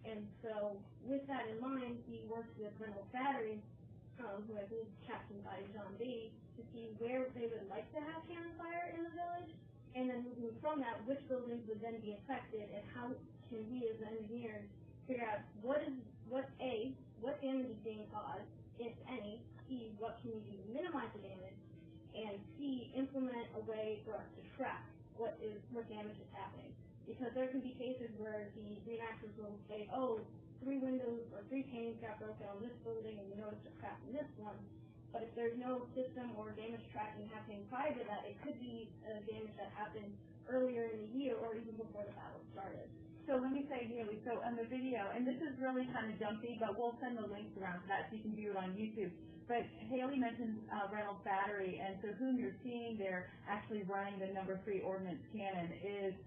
And so, with that in mind, he worked with Reynolds Battery, who I believe is captained by John B., to see where they would like to have cannon fire in the village, and then moving from that, which buildings would then be affected, and how can we as engineers figure out what damage is being caused, if any, C, what can we do to minimize the damage, and C, implement a way for us to track what damage is happening. Because there can be cases where the reenactors will say, 3 windows or 3 panes got broken on this building and we noticed a crack in this one. But if there's no system or damage tracking happening prior to that, it could be damage that happened earlier in the year or even before the battle started. So let me say, Haley, so on the video, and this is really kind of jumpy, but we'll send the links around to that so you can view it on YouTube. But Haley mentioned Reynolds Battery, and so whom you're seeing there actually running the number 3 ordnance cannon is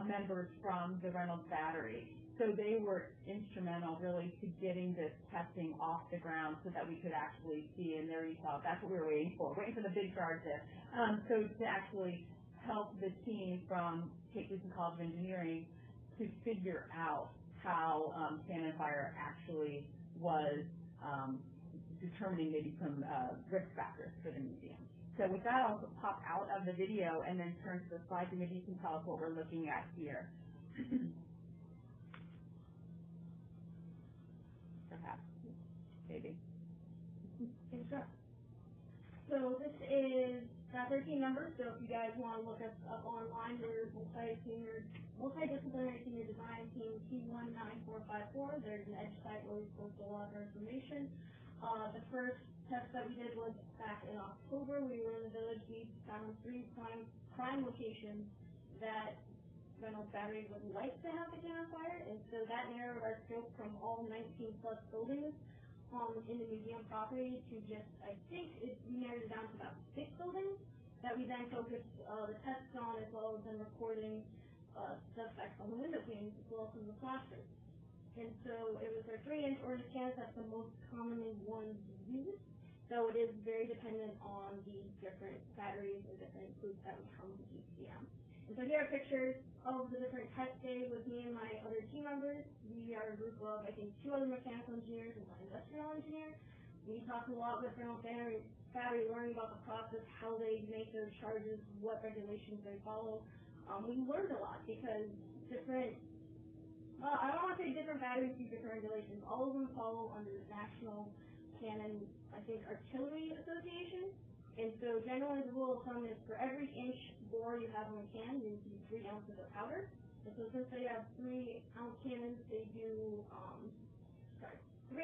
members from the Reynolds Battery. So they were instrumental really to getting this testing off the ground so that we could actually see, and there you saw, that's what we were waiting for the big charge there. So to actually help the team from Kate Gleason College of Engineering to figure out how cannon fire actually was determining maybe some risk factors for the museum. So with that, I'll pop out of the video and then turn to the slides, and maybe you can tell us what we're looking at here. Perhaps. Maybe. So this is That's our team number, so if you guys want to look us up online, we're multidisciplinary senior design team T19454. There's an edge site where we post a lot of our information. The first test that we did was back in October. We were in the village. We found 3 prime locations that Reynolds Battery would like to have the cannon fire, and so that narrowed our scope from all 19 plus buildings in the museum property to just, I think we narrowed it down to about 6 buildings that we then focused the tests on, as well as then recording suspects on the window panes as well as from the flashers. And so it was our 3-inch orange cans that's the most commonly ones used. So it is very dependent on the different batteries or different groups that would come to GCM. And so here are pictures of the different test days with me and my other team members. We are a group of, I think, 2 other mechanical engineers and 1 industrial engineer. We talked a lot with Reynolds Battery, learning about the process, how they make their charges, what regulations they follow. We learned a lot because different, I don't want to say different batteries do different regulations. All of them follow under the National Cannon, I think, Artillery Association. And so generally the rule of thumb is for every inch bore you have on a can, you need 3 ounces of powder. And so since they have 3-ounce cannons, they do 3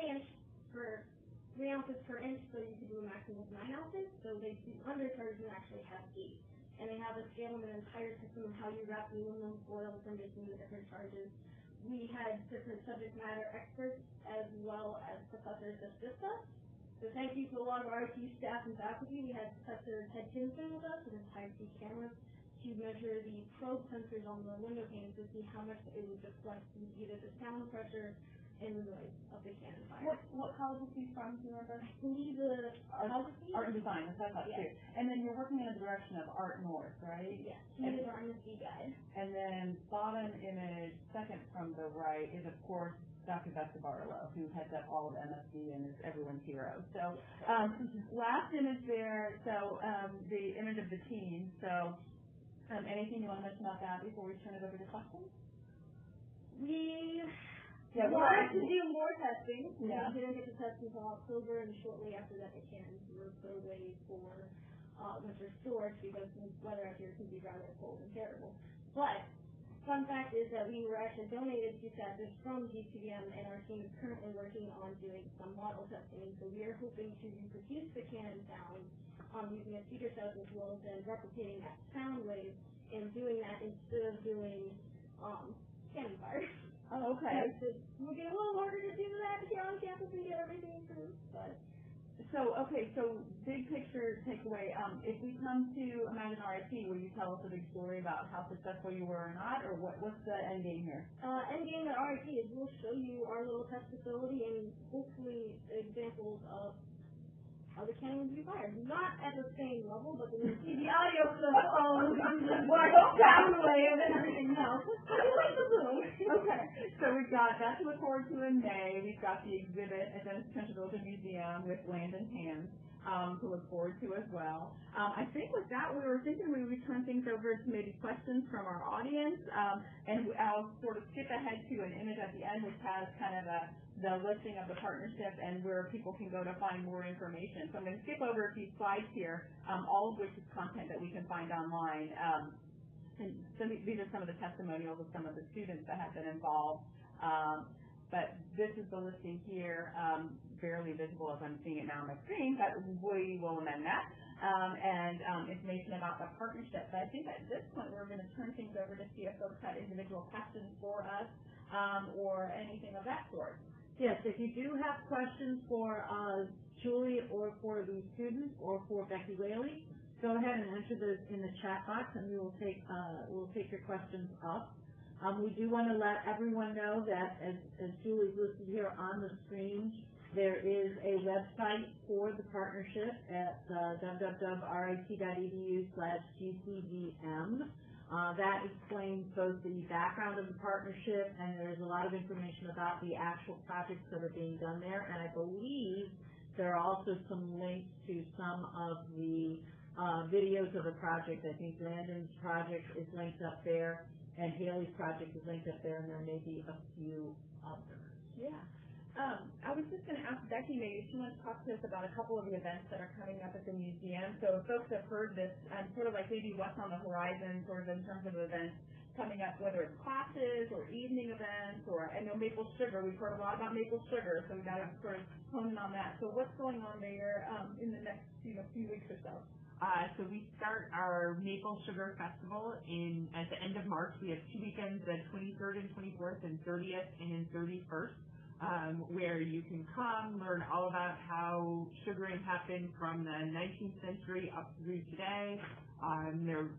ounces per inch, so you can do a maximum of 9 ounces. So they do undercharge and actually have 8. And they have a scale of an entire system of how you wrap the aluminum foil for making the different charges. We had different subject matter experts as well as professors assist us. So thank you to a lot of our IT staff and faculty. We had Professor Ted Kinsman with us with his high-speed cameras to measure the probe sensors on the window panes to see how much it would deflect either the sound pressure and the noise of the cannon fire. What college is he from, do you remember? I believe the Art and design, that's what I thought too. And then you're working in the direction of Art North, right? Yes, he is our MSD guide. And then bottom image, second from the right, is of course Dr. Betsy Barlow, who heads up all of MSD and is everyone's hero. So last image there, so the image of the team. So anything you want to mention about that before we turn it over to questions? We Yeah, wanted to do more testing. Yeah. We didn't get to test until October, and shortly after that the cannons were put away for winter storage because the weather out here can be rather cold and terrible. But fun fact is that we were actually donated to testers from GCM, and our team is currently working on doing some model testing. So we are hoping to reproduce the cannon sound using a speaker cell as well as then replicating that sound wave and doing that instead of doing cannon fire. Oh, okay. We'll get a little harder to do that here on campus and get everything approved, but. So big picture takeaway, if we come to Imagine RIT, will you tell us a big story about how successful you were or not, or what's the end game here? End game at RIT is we'll show you our little test facility and hopefully examples of how the cannon would be fired. Not at the same level, but then you see the audio stuff, sound wave and everything else. Okay, so we've got that to look forward to in May. We've got the exhibit at Dennis Metropolitan Museum with Land in Hand to look forward to as well. I think with that, we were thinking we would turn things over to maybe questions from our audience, and I'll sort of skip ahead to an image at the end which has kind of the listing of the partnership and where people can go to find more information. So I'm going to skip over a few slides here, all of which is content that we can find online. And so these are some of the testimonials of some of the students that have been involved. But this is the listing here, barely visible as I'm seeing it now on my screen, but we will amend that. And information about the partnership. But I think at this point we're going to turn things over to see if folks had individual questions for us or anything of that sort. Yes, if you do have questions for Julie or for the students or for Becky Whaley, go ahead and enter those in the chat box, and we will take your questions up. We do want to let everyone know that as Julie's listed here on the screen, there is a website for the partnership at www.rit.edu/GCVM. That explains both the background of the partnership, and there's a lot of information about the actual projects that are being done there. And I believe there are also some links to some of the videos of the project. I think Landon's project is linked up there, and Haley's project is linked up there, and there may be a few others. Yeah. I was just going to ask Becky maybe if she wants to talk to us about a couple of the events that are coming up at the museum. So if folks have heard this, sort of like maybe what's on the horizon, sort of in terms of events coming up, whether it's classes or evening events, or I know maple sugar. We've heard a lot about maple sugar, so we've got to sort of hone in on that. So what's going on there in the next few weeks or so? So we start our Maple Sugar Festival at the end of March. We have 2 weekends, the 23rd and 24th and 30th and 31st, where you can come, learn all about how sugaring happened from the 19th century up through today. There are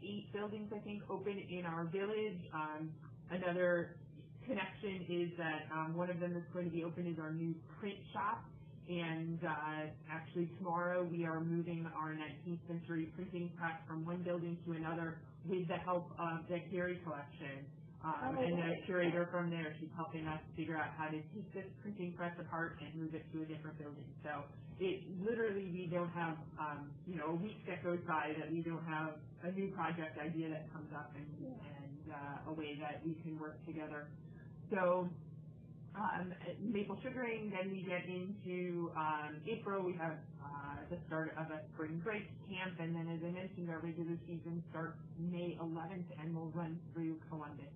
8 buildings, I think, open in our village. Another connection is that one of them that's going to be open is our new print shop. And actually tomorrow we are moving our 19th century printing press from one building to another with the help of the Carey collection. And the curator from there, she's helping us figure out how to take this printing press apart and move it to a different building. So it literally, we don't have, a week that goes by that we don't have a new project idea that comes up and a way that we can work together. So maple sugaring, then we get into April, we have the start of a spring break camp, and then as I mentioned, our regular season starts May 11th and will run through Columbus.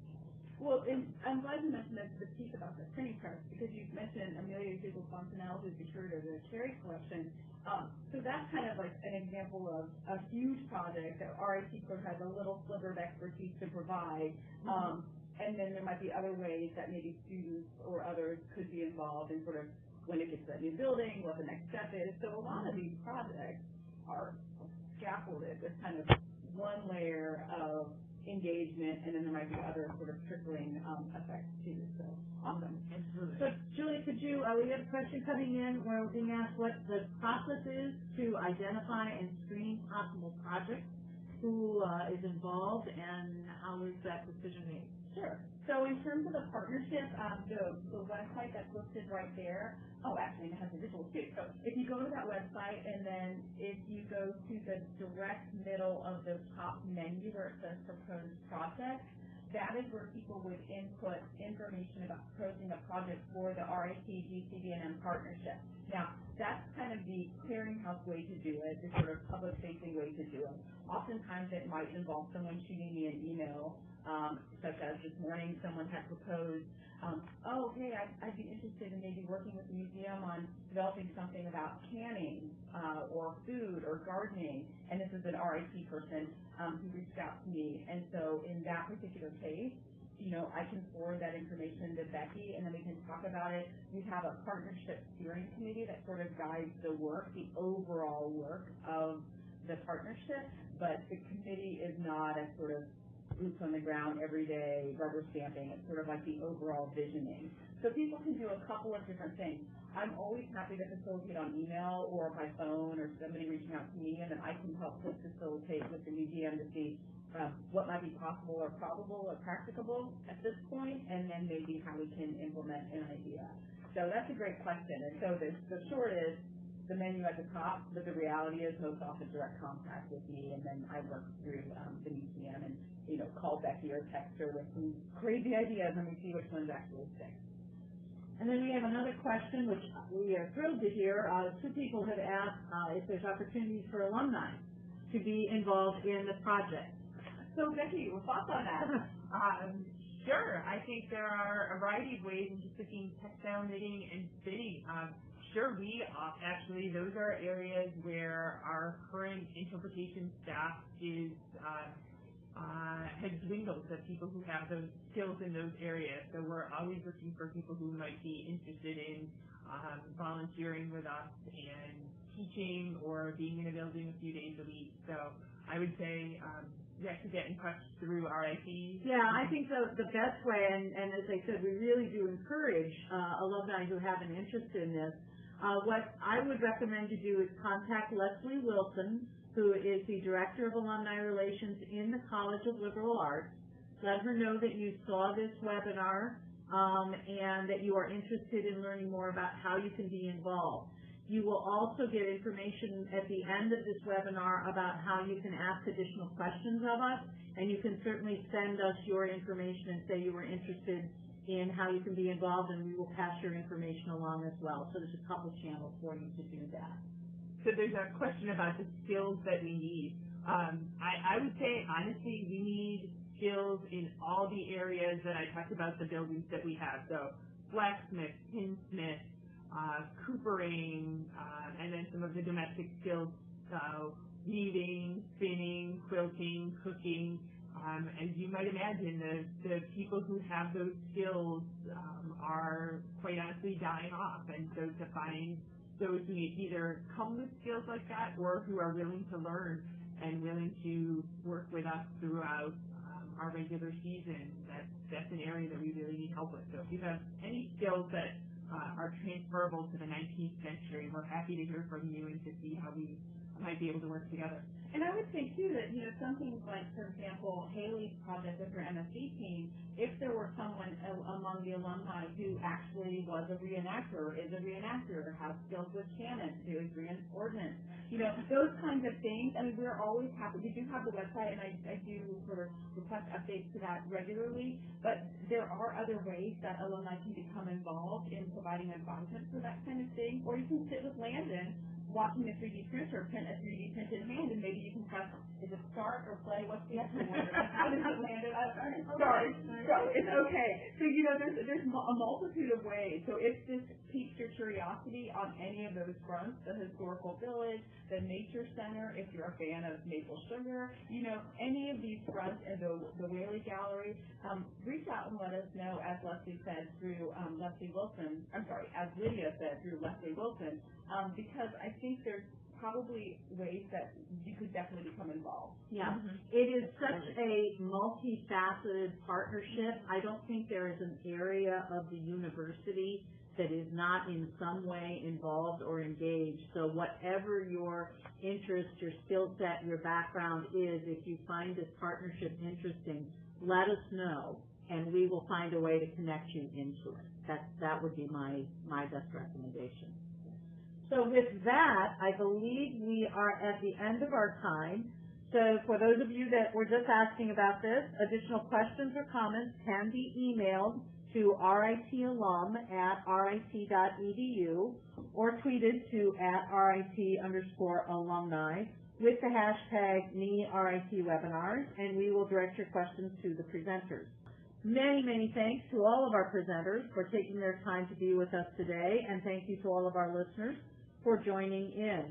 Well, and I'm glad you mentioned the piece about the printing press, because you mentioned Amelia Fontanelle, who's the curator of the Carey collection. So that's kind of like an example of a huge project that RIT sort of has a little sliver of expertise to provide. And then there might be other ways that maybe students or others could be involved in sort of when it gets to that new building, what the next step is. So a lot of these projects are scaffolded with kind of one layer of engagement, and then there might be other sort of trickling effects too. So awesome. Absolutely. So Julie, could you, we have a question coming in where we're being asked what the process is to identify and screen possible projects, who is involved, and how is that decision made? Sure. So in terms of the partnership, the website that's listed right there, actually it has a visual too. So if you go to that website and then if you go to the direct middle of the top menu where it says proposed project, that is where people would input information about proposing a project for the RIT GCD&M partnership. Now, that's kind of the clearinghouse way to do it, the sort of public-facing way to do it. Oftentimes it might involve someone shooting me an email, such as this morning someone had proposed, hey, I'd be interested in maybe working with the museum on developing something about canning or food or gardening, and this is an RIT person who reached out to me. And so in that particular case, I can forward that information to Becky, and then we can talk about it. We have a partnership steering committee that sort of guides the work, the overall work of the partnership, but the committee is not a sort of boots on the ground every day rubber stamping. It's sort of like the overall visioning. So people can do a couple of different things. I'm always happy to facilitate on email or by phone or somebody reaching out to me, and then I can help to facilitate with the museum to see what might be possible or probable or practicable at this point, and then maybe how we can implement an idea. So that's a great question. And so the short is the menu at the top, but the reality is most often direct contact with me, and then I work through the museum and call Becky or text her with some crazy ideas, and we see which ones actually stick. And then we have another question, which we are thrilled to hear. 2 people have asked if there's opportunities for alumni to be involved in the project. So Becky, your thoughts on that? Sure. I think there are a variety of ways in just looking textile knitting and spinning. Sure, those are areas where our current interpretation staff has dwindled, the people who have those skills in those areas. So we're always looking for people who might be interested in volunteering with us and teaching or being in a building a few days a week. So I would say to get in touch through RIT. Yeah, I think the best way, and as I said, we really do encourage alumni who have an interest in this. What I would recommend you do is contact Leslie Wilson, who is the Director of Alumni Relations in the College of Liberal Arts. Let her know that you saw this webinar and that you are interested in learning more about how you can be involved. You will also get information at the end of this webinar about how you can ask additional questions of us, and you can certainly send us your information and say you were interested in how you can be involved, and we will pass your information along as well. So there's a couple channels for you to do that. So there's a question about the skills that we need. I would say, honestly, we need skills in all the areas that I talked about, the buildings that we have. So blacksmith, tinsmith, coopering, and then some of the domestic skills, weaving, spinning, quilting, cooking. As you might imagine, the people who have those skills are quite honestly dying off. And so to find those who either come with skills like that or who are willing to learn and willing to work with us throughout our regular season, that's an area that we really need help with. So if you have any skills that are transferable to the 19th century, we're happy to hear from you and to see how we might be able to work together. And I would say too that, some things like, for example, Haley's project with her MSC team, if there were someone among the alumni who actually was a reenactor, or is a reenactor, or has skills with canon, who is ordnance, those kinds of things. I mean, we're always happy. We do have the website, and I do sort of request updates to that regularly, but there are other ways that alumni can become involved in providing advisement for that kind of thing. Or you can sit with Landon watching a 3D printer print a 3D printed hand, and maybe you can press, is it start or play? What's the extra word? How does it land? Start. It's okay. So, there's a multitude of ways. So if this piques your curiosity on any of those fronts, the historical village, the nature center, if you're a fan of maple sugar, any of these fronts, and the Whaley Gallery, reach out and let us know, as Leslie said, through as Lydia said, through Leslie Wilson, because I think there's probably ways that you could definitely become involved. Yeah, It is such a multifaceted partnership. I don't think there is an area of the university that is not in some way involved or engaged. So whatever your interest, your skill set, your background is, if you find this partnership interesting, let us know, and we will find a way to connect you into it. That would be my best recommendation. So with that, I believe we are at the end of our time. So for those of you that were just asking about this, additional questions or comments can be emailed to ritalum@rit.edu or tweeted to @RIT_alumni with the hashtag #MeRITWebinars, and we will direct your questions to the presenters. Many, many thanks to all of our presenters for taking their time to be with us today, and thank you to all of our listeners for joining in.